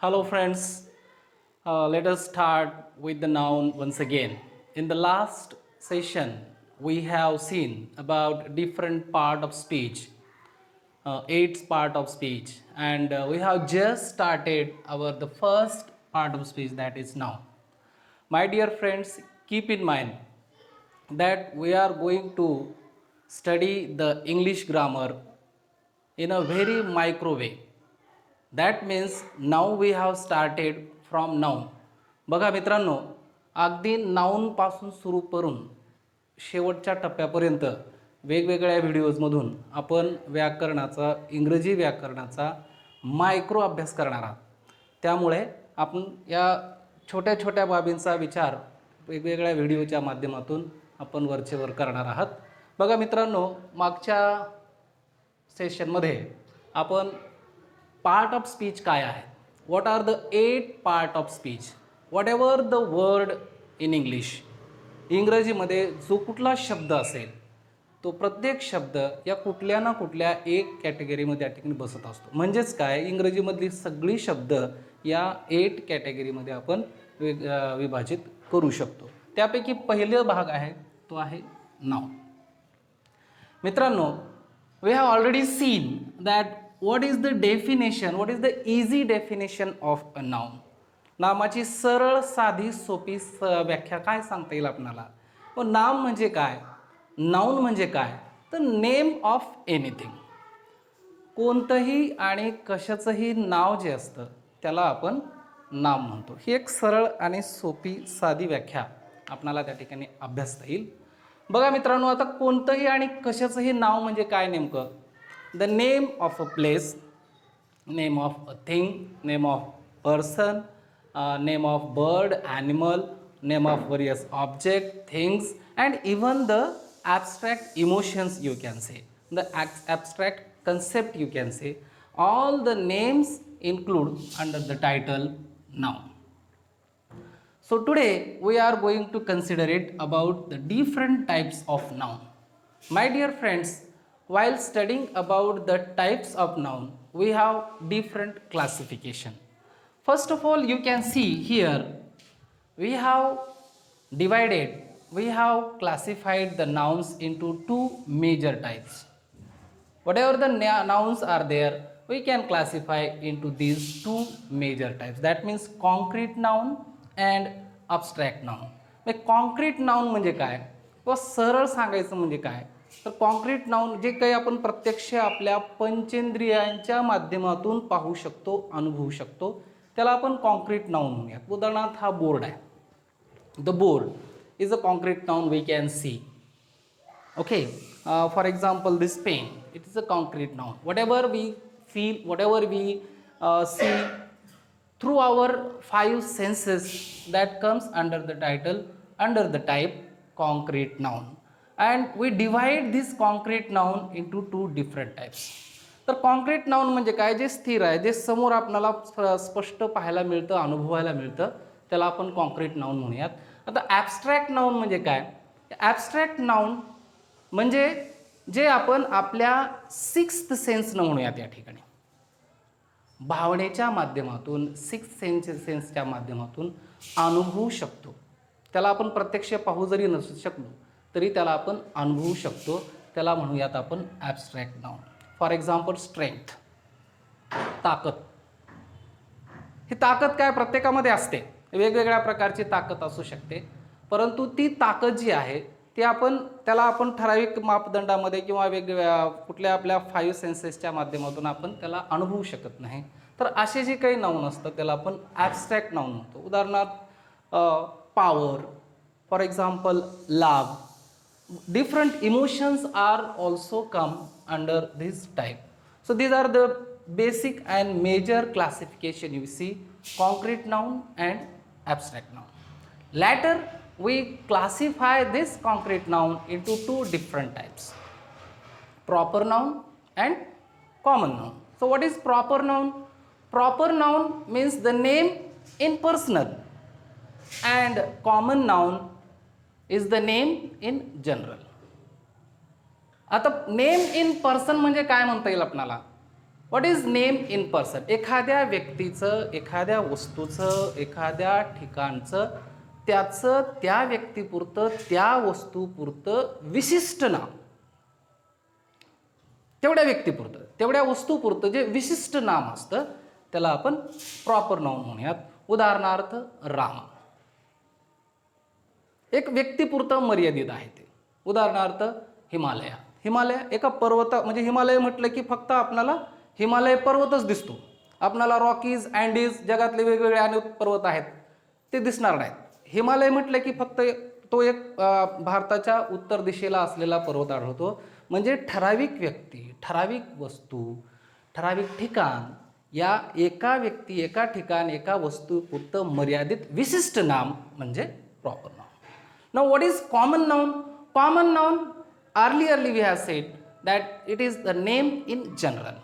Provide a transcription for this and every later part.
Hello, friends. Let us start with the noun once again. In the last session, we have seen about different part of speech, eight part of speech, and we have just started our the first part of speech, that is noun. My dear friends, keep in mind that we are going to study the English grammar in a very micro way. That means now we have started from noun. बघा मित्रांनो, अगदी नाऊनपासून सुरू करून शेवटच्या टप्प्यापर्यंत वेगवेगळ्या व्हिडिओजमधून आपण व्याकरणाचा, इंग्रजी व्याकरणाचा मायक्रो अभ्यास करणार आहात. त्यामुळे आपण या छोट्या छोट्या बाबींचा विचार वेगवेगळ्या व्हिडिओच्या माध्यमातून आपण वरचेवर करणार आहात. बघा मित्रांनो, मागच्या सेशनमध्ये आपण पार्ट ऑफ स्पीच काय आहे, what are the 8 part of speech, whatever the word in English. इंग्रजीमध्ये जो कुठला शब्द असेल तो प्रत्येक शब्द या कुठल्या ना कुठल्या एक कॅटेगरीमध्ये या ठिकाणी बसत असतो. म्हणजेच काय, इंग्रजीमधली सगळी शब्द या 8 कॅटेगरीमध्ये आपण विभाजित करू शकतो. त्यापैकी पहिला भाग आहे तो आहे नाउन. मित्रांनो, we have already seen that what is the definition, what is the easy definition of a noun. नामाची सरळ साधी सोपी व्याख्या काय सांगता येईल आपल्याला. व नाम म्हणजे काय, नाउन म्हणजे काय, तर नेम ऑफ एनिथिंग. कोणतंही आणि कशाचंही नाव जे असतं त्याला आपण नाम म्हणतो. ही एक सरळ आणि सोपी साधी व्याख्या आपल्याला त्या ठिकाणी अभ्यासता येईल. बघा मित्रांनो, आता कोणतंही आणि कशाचंही नाव म्हणजे काय नेमकं. The name of a place, name of a thing, name of person, name of bird, animal, name of various object, things, and even the abstract emotions you can say, the abstract concept you can say. All the names include under the title noun. So today we are going to consider it about the different types of noun. My dear friends, while studying about the types of noun, we have different classification. First of all, you can see here we have classified the nouns into two major types. Whatever the nouns are there, we can classify into these two major types. That means concrete noun and abstract noun. Concrete noun म्हणजे काय व सरळ सांगायचं म्हणजे काय, तर concrete noun जे काही आपण प्रत्यक्ष आपल्या पंचेंद्रियांच्या माध्यमातून पाहू शकतो, अनुभवू शकतो, त्याला आपण कॉन्क्रीट नाउन म्हणूयात. उदाहरणार्थ हा बोर्ड आहे. The board is a concrete noun we can see. Okay, for example this pen, it is a concrete noun. whatever we feel, whatever we see through our 5 senses, that comes under the title, under the type concrete noun. And we divide this concrete noun into two different types. तर concrete noun म्हणजे काय, जे स्थिर आहे, जे समोर आपल्याला स्पष्ट पाहायला मिळतं, अनुभवायला मिळतं, त्याला आपण कॉन्क्रीट नाउन म्हणूयात. आता ॲब्स्ट्रॅक्ट नाउन म्हणजे काय, ॲब्स्ट्रॅक्ट नाउन म्हणजे जे आपण आपल्या 6th सेन्सनं म्हणूयात, या ठिकाणी भावनेच्या माध्यमातून 6th सेन्सच्या माध्यमातून अनुभवू शकतो. त्याला आपण प्रत्यक्ष पाहू जरी नसू शकलो तरी त्याला आपण अनुभवू शकतो, त्याला म्हणूयात आपण abstract noun. For example strength, ताकद. ही ताकद काय प्रत्येकामध्ये असते, वेगवेगळ्या प्रकारची ताकद असू शकते, परंतु ती ताकद जी आहे ती त्याला आपण ठराविक मापदंडामध्ये किंवा वेगवेगळ्या कुठल्या आपल्या 5 सेन्सेसच्या माध्यमातून आपण त्याला अनुभवू शकत नाही. तर असे जे काही नाउन असतात त्याला आपण ॲब्स्ट्रॅक्ट नाउन म्हणतो. उदाहरणार्थ power, for example love. Different emotions are also come under this type. So these are the basic and major classification you see, concrete noun and abstract noun. Later we classify this concrete noun into two different types, proper noun and common noun. So what is proper noun? Proper noun means the name in personal, and common noun is the name in general. आता name in person म्हणजे काय म्हणता येईल आपल्याला, what is name in person? एखाद्या व्यक्तीचं, एखाद्या वस्तूचं, एखाद्या ठिकाणचं, त्याचं त्या व्यक्तीपुरतं, त्या वस्तूपुरतं विशिष्ट नाव, तेवढ्या व्यक्तीपुरतं, तेवढ्या वस्तूपुरतं जे विशिष्ट नाम असतं त्याला आपण प्रॉपर नाउन म्हणूयात. उदाहरणार्थ राम, एक व्यक्तीपुरतं मर्यादित आहे ते. उदाहरणार्थ हिमालय, हिमालय एका पर्वत, म्हणजे हिमालय म्हटलं की फक्त आपल्याला हिमालय पर्वतच दिसतो, आपल्याला रॉकीज, अँडीज, जगातले वेगवेगळे अनेक पर्वत आहेत ते दिसणार नाहीत. हिमालय म्हटलं की फक्त तो एक भारताच्या उत्तर दिशेला असलेला पर्वत आढळतो. म्हणजे ठराविक व्यक्ती, ठराविक वस्तू, ठराविक ठिकाण, या एका व्यक्ती, एका ठिकाण, एका वस्तूपुरतं मर्यादित विशिष्ट नाम म्हणजे proper noun. Now what is common noun? Common noun, earlierly we have said that it is the name in general.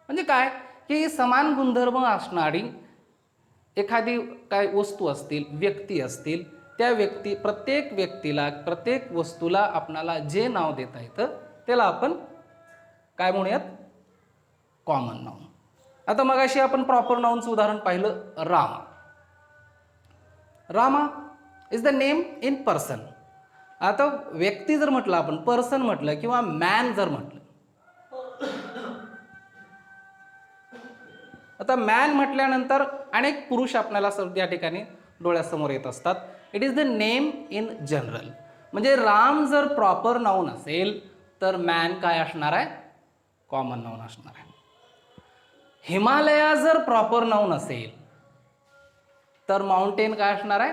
म्हणजे काय की समान गुणधर्म असणारी एखादी काय वस्तू असतील, व्यक्ती असतील, त्या व्यक्ती, प्रत्येक व्यक्तीला, प्रत्येक वस्तूला आपणाला जे नाव देता येतं त्याला आपण काय म्हणूयात? Common noun. आता मगाशी आपण प्रॉपर नाउनचं उदाहरण पाहिलं, Rama. Rama is the name in person. आता व्यक्ती जर म्हटलं आपण, पर्सन म्हटलं किंवा मॅन जर म्हटलं, आता मॅन म्हटल्यानंतर अनेक पुरुष आपल्याला या ठिकाणी डोळ्यासमोर येत असतात. It is the name in general. म्हणजे राम जर प्रॉपर नाउन असेल तर मॅन काय असणार आहे? कॉमन नाउन असणार आहे. हिमालया जर प्रॉपर नाउन असेल तर माउंटेन काय असणार आहे?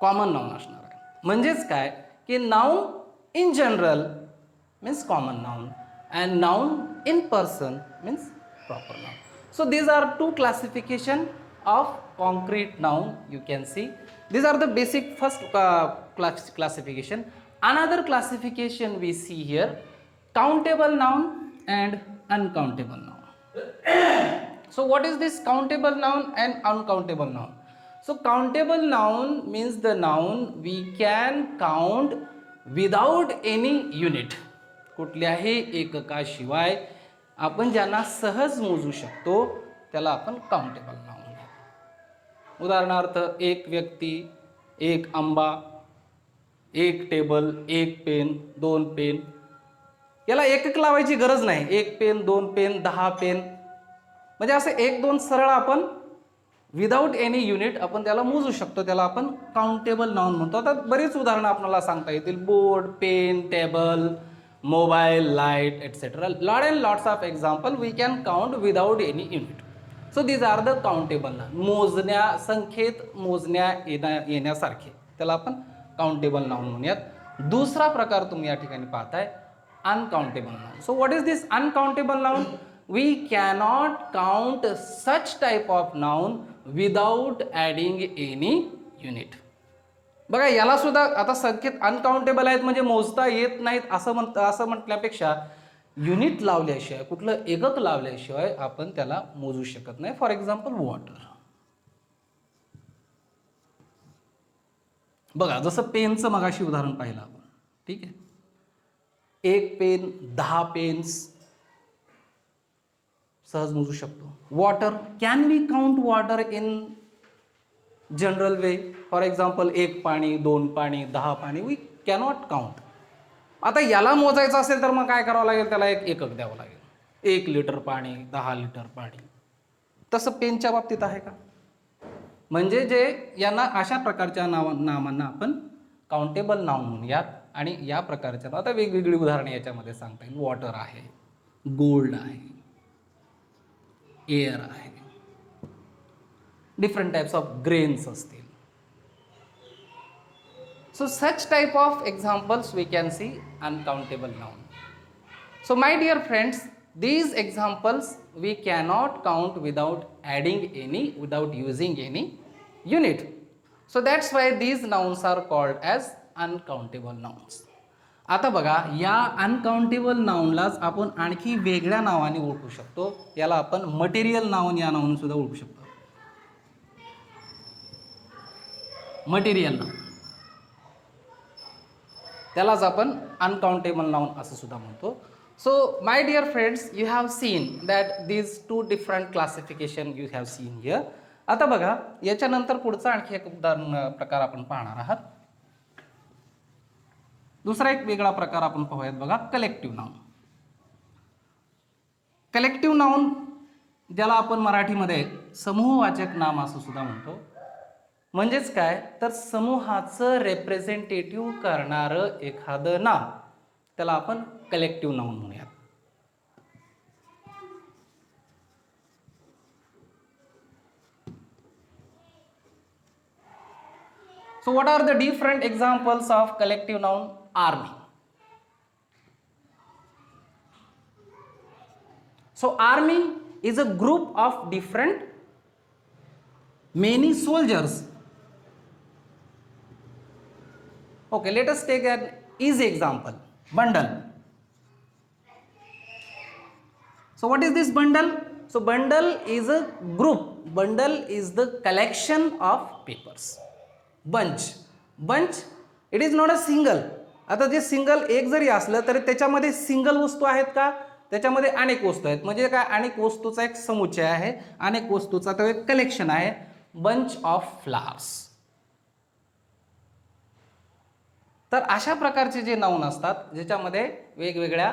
कॉमन नाउन असणार आहे. म्हणजेच काय की noun in general means common noun and noun in person means proper noun. So these are two classification of concrete noun. You can see these are the basic first classification. Another classification we see here, countable noun and uncountable noun. So what is this countable noun and uncountable noun? So countable noun means the noun we can count without any unit. कुठल्याही एककाशिवाय आपण ज्यांना सहज मोजू शकतो त्याला आपण countable noun म्हणतो. उदाहरणार्थ एक व्यक्ती, एक आंबा, एक टेबल, एक पेन, दोन पेन. याला एकक लावायची गरज नाही. एक पेन, दोन पेन, 10 पेन, म्हणजे असं एक दोन सरळ आपण विदाऊट एनी युनिट आपण त्याला मोजू शकतो, त्याला आपण काउंटेबल नाउन म्हणतो. आता बरीच उदाहरणं आपल्याला सांगता येतील. Board, pen, table, mobile, light, etc. Lot and lots of example we can count without any unit. So these are the countable noun. मोजण्या, संख्येत मोजण्या येण्यासारखे त्याला आपण काउंटेबल नाउन म्हणूयात. दुसरा प्रकार तुम्ही या ठिकाणी पाहताय uncountable noun. So what is this uncountable noun? We cannot count such type of noun without adding any unit. बघा याला सुद्धा आता संख्येत अनकाउंटेबल आहेत म्हणजे मोजता येत नाहीत असं म्हटल्यापेक्षा युनिट लावल्याशिवाय, कुठलं एकक लावल्याशिवाय आपण त्याला मोजू शकत नाही. For example water. बघा जसं पेनचं मगाशी उदाहरण पाहिलं आपण, ठीक आहे. एक पेन, 10 पेन्स सहज मोजू शकतो. Water, can we count water in general way? For example एक पाणी, दोन पाणी, 10 पाणी, वी कॅनॉट काउंट. आता याला मोजायचं असेल तर मग काय करावं लागेल? त्याला एक एकक द्यावं लागेल. 1 लिटर पाणी, 10 लिटर पाणी. तसं पेनच्या बाबतीत आहे का? म्हणजे जे यांना अशा प्रकारच्या नामांना आपण काउंटेबल नाउन म्हणूयात. आणि या प्रकारच्या आता वेगवेगळी उदाहरणे याच्यामध्ये सांगता येईल. वॉटर आहे, गोल्ड आहे, एअर आहे, different types of grains असतील. So such type of examples we can see uncountable noun. So my dear friends, these examples we cannot count without adding any, without using any unit. So that's why these nouns are called as uncountable nouns. आता बघा या uncountable नाउनलाच आपण आणखी वेगळ्या नावाने ओळखू शकतो. याला आपण मटेरियल नाउन या नावाने सुद्धा ओळखू शकतो. मटेरियल नाउन त्यालाच आपण अनकाउंटेबल नाउन असं सुद्धा म्हणतो. So my dear friends, you have seen that these two different classification you have seen here. आता बघा याच्यानंतर पुढचा आणखी एक उदाहरण प्रकार आपण पाहणार आहात. दुसरा एक वेगळा प्रकार आपण पाहूयात बघा, कलेक्टिव्ह नाउन. कलेक्टिव्ह नाउन ज्याला आपण मराठीमध्ये समूहवाचक नाम असं सुद्धा म्हणतो. म्हणजेच काय तर समूहाचं रिप्रेझेंटेटिव्ह करणारं एखादं नाम, त्याला आपण कलेक्टिव्ह नाउन म्हणूयात. So what are the different examples of collective noun? Army. So army is a group of different many soldiers. Okay, let us take an easy example. Bundle. So what is this bundle? So bundle is a group. Bundle is the collection of papers. Bunch. Bunch, it is not a single. आता जे single एक जरी असलं तरी त्याच्यामध्ये single वस्तू आहेत का? त्याच्यामध्ये अनेक वस्तू आहेत. म्हणजे काय, अनेक वस्तूचा एक समुच्चय आहे, अनेक वस्तूचा तो एक कलेक्शन आहे. Bunch of flowers. तर अशा प्रकारचे जे नाउन असतात ज्याच्यामध्ये वेगवेगळ्या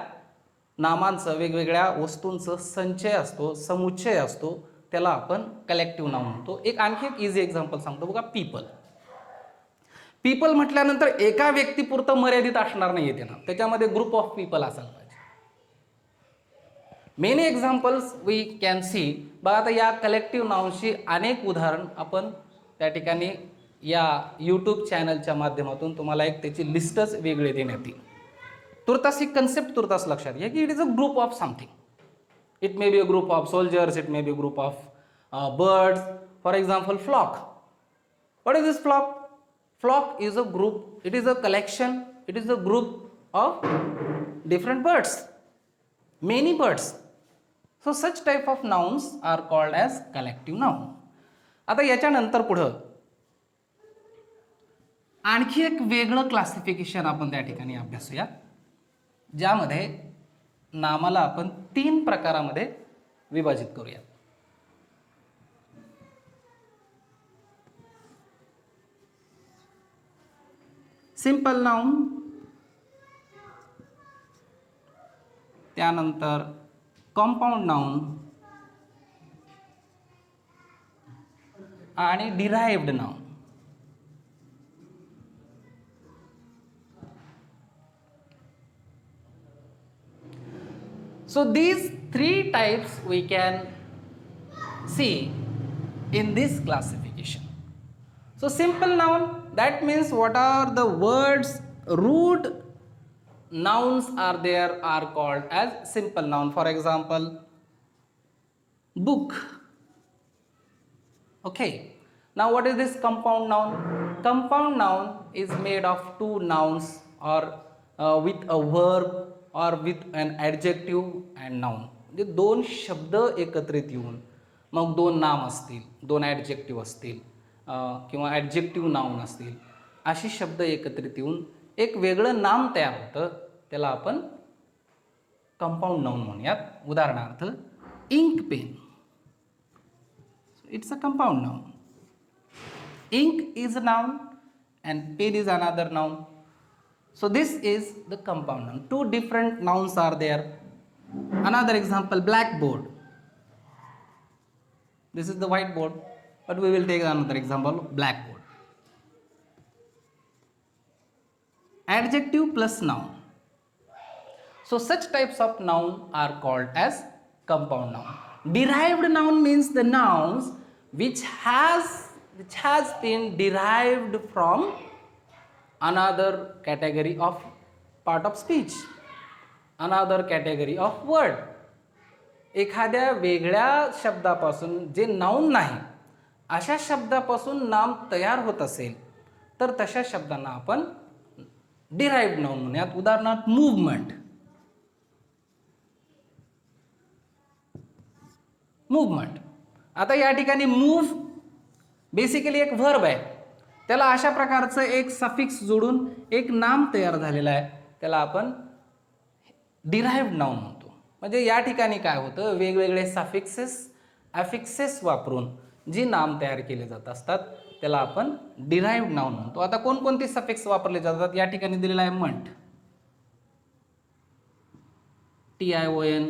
नामांचं, वेगवेगळ्या वस्तूंचं संचय असतो, समुच्चय असतो, त्याला आपण कलेक्टिव्ह नाउन म्हणतो. एक आणखी एक इझी एक्झाम्पल सांगतो बघा, पीपल. पीपल म्हटल्यानंतर एका व्यक्तीपुरतं मर्यादित असणार नाहीये ते नाव, त्याच्यामध्ये ग्रुप ऑफ पीपल असायला पाहिजे. Many examples we can see. बघा आता या कलेक्टिव्ह नाउनची अनेक उदाहरण आपण त्या ठिकाणी या यूट्यूब चॅनलच्या माध्यमातून तुम्हाला एक त्याची लिस्टच वेगळी देण्यात येईल. तुर्तास ही कन्सेप्ट तुर्तास लक्षात घ्या की it is a group of something. It may be a group of soldiers, it may be a group of birds. For example, flock. What is this flock? Flock is a group, it is a collection, it is a group of different birds, many birds. So such type of nouns are called as collective noun. आता याच्यानंतर पुढं आणखी एक वेगळं classification आपण त्या ठिकाणी अभ्यासूया, ज्यामध्ये नामाला आपण 3 प्रकारामध्ये विभाजित करूया. सिंपल नाउन, त्यानंतर कंपाऊंड नाउन आणि derived noun. So these 3 types we can see in this classification. So simple noun, that means what are the words root nouns are there are called as simple noun. For example, book. Okay, now what is this compound noun? Compound noun is made of 2 nouns or with a verb or with an adjective and noun. म्हणजे 2 शब्द एकत्रित येऊन मग 2 नाम असतील, 2 adjective असतील किंवा adjective noun असतील, अशी शब्द एकत्रित येऊन एक वेगळं नाम तयार होतं, त्याला आपण कंपाऊंड नाउन म्हणूयात. उदाहरणार्थ ink pen. It's a compound noun. Ink is a noun and pen is another noun. So this is the compound noun. 2 different nouns are there. Another example, blackboard. This is the whiteboard, but we will take another example, blackboard. Adjective plus noun. So such types of noun are called as compound noun. Derived noun means the nouns which has been derived from another category of part of speech, another category of word. एखाद्या वेगळ्या शब्दापासून जे noun नाही अशा शब्दापासून नाम तयार होत असेल तर तशा शब्दांना आपण डिराइव्ड नाउन म्हणूयात. उदाहरणार्थ मूवमेंट. मूवमेंट. आता या ठिकाणी मूव बेसिकली एक व्हर्ब आहे, त्याला अशा प्रकारचं एक सफिक्स जोडून एक नाम तयार झालेलं आहे, त्याला आपण डिराइव्ड नाउन म्हणतो. म्हणजे या ठिकाणी काय होतं, वेगवेगळे सफिक्सेस ॲफिक्सेस वापरून जी नाम तयार केले जात असतात त्याला आपण डिराइव्ड नाउन म्हणतो. आता कोणकोणते सफिक्स वापरले जातात या ठिकाणी दिलेला आहे मंट, TION,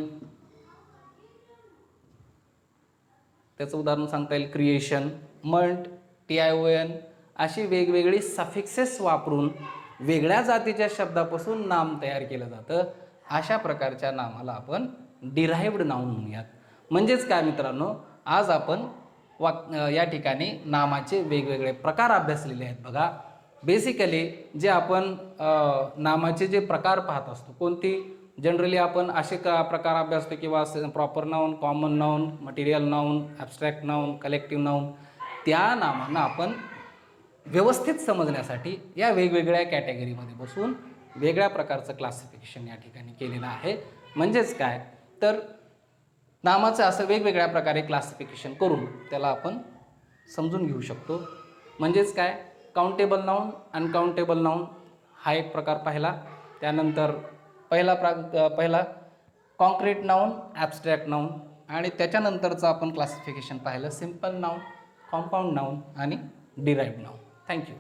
त्याचं उदाहरण सांगता येईल क्रिएशन. मंट, TION अशी वेगवेगळी सफिक्सेस वापरून वेगळ्या जातीच्या शब्दापासून नाम तयार केलं जातं. अशा प्रकारच्या नामाला आपण डिराइव्ड नाउन म्हणूयात. म्हणजेच काय मित्रांनो, आज आपण या ठिकाणी नामाचे वेगवेगळे प्रकार अभ्यासलेले आहेत. बघा, बेसिकली जे आपण नामाचे जे प्रकार पाहत असतो, कोणती जनरली आपण असे प्रकार अभ्यासतो किंवा proper noun, common noun, material noun, abstract noun, collective noun, त्या नामांना आपण व्यवस्थित समजण्यासाठी या वेगवेगळ्या कॅटेगरीमध्ये बसून वेगळ्या प्रकारचं क्लासिफिकेशन या ठिकाणी केलेलं आहे. म्हणजेच काय तर नामाचं असं वेगवेगळ्या प्रकारे क्लासिफिकेशन करून त्याला आपण समजून घेऊ शकतो. म्हणजेच काय, काउंटेबल नाउन, अनकाउंटेबल नाउन हा एक प्रकार पाहिला. त्यानंतर पहिला कॉन्क्रीट नाउन, ॲब्स्ट्रॅक्ट नाउन, आणि त्याच्यानंतरचं आपण क्लासिफिकेशन पाहिलं सिम्पल नाउन, कॉम्पाऊंड नाउन आणि डिराइव्ड नाउन. थँक्यू.